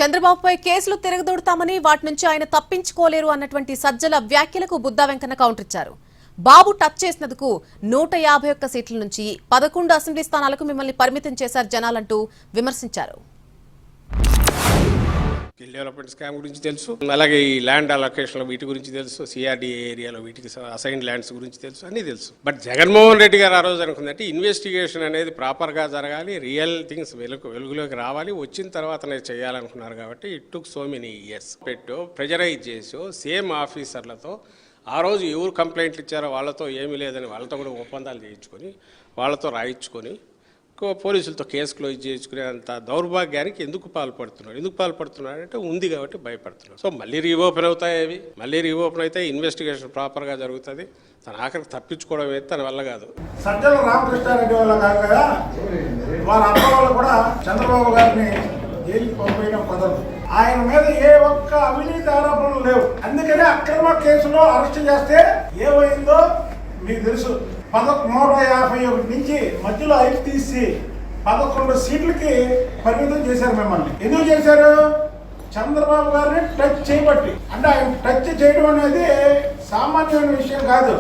చంద్రబాబుపై కేసులు తిరగదొడతామని వాటి నుంచి ఆయన తప్పించుకోలేరు అన్నటువంటి సజ్జల వ్యాఖ్యలకు బుద్దా వెంకన్న కౌంటర్ ఇచ్చారు. బాబు టచ్ చేసినందుకు 151 సీట్ల నుంచి 11 అసెంబ్లీ స్థానాలకు మిమ్మల్ని పరిమితం చేశారు జనాలంటూ విమర్శించారు. డెవలప్మెంట్ స్కామ్ గురించి తెలుసు, అలాగే ఈ ల్యాండ్ అలొకేషన్ వీటి గురించి తెలుసు, సిఆర్డీఏ ఏరియాలో వీటికి అసైన్ ల్యాండ్స్ గురించి తెలుసు, అన్నీ తెలుసు. బట్ జగన్మోహన్ రెడ్డి గారు ఆ రోజు అనుకుందంటే ఇన్వెస్టిగేషన్ అనేది ప్రాపర్గా జరగాలి, రియల్ థింగ్స్ వెలుగులోకి రావాలి, వచ్చిన తర్వాత నేను చేయాలనుకున్నారు. కాబట్టి it took so many years. Pressurize చేసో సేమ్ ఆఫీసర్లతో ఆ రోజు ఎవరు కంప్లైంట్లు ఇచ్చారో వాళ్ళతో ఏమీ లేదని వాళ్ళతో కూడా ఒప్పందాలు చేయించుకొని వాళ్ళతో రాయించుకొని పోలీసులతో కేసు క్లోజ్ చేసుకునేంత దౌర్భాగ్యానికి ఎందుకు పాల్పడుతున్నాడు అంటే ఉంది కాబట్టి భయపడుతున్నాడు. సో మళ్ళీ రీఓపెన్ అవుతాయి, అవి మళ్ళీ రీఓపెన్ అయితే ఇన్వెస్టిగేషన్ ప్రాపర్గా జరుగుతుంది. తన ఆఖరికి తప్పించుకోవడం అయితే తన వల్ల కాదు. సజ్జల రామకృష్ణారెడ్డి వల్ల కాదు కదా, వారి అమ్మ వాళ్ళు కూడా చంద్రబాబు గారిని జైలుకి పంపేయడం కుదరదు. ఆయన మీద ఏ ఒక్క అవినీతి ఆరోపణలు లేవు. అందుకనే అక్రమ కేసులో అరెస్ట్ చేస్తే ఏమైందో మీకు తెలుసు. 151 నుంచి మధ్యలో 5 తీసి 11 సీట్లకి పరిమితం చేశారు మిమ్మల్ని. ఎందుకు చేశారు? చంద్రబాబు గారిని టచ్ చేయబట్టి. అంటే ఆయన టచ్ చేయడం అనేది సామాన్యమైన విషయం కాదు.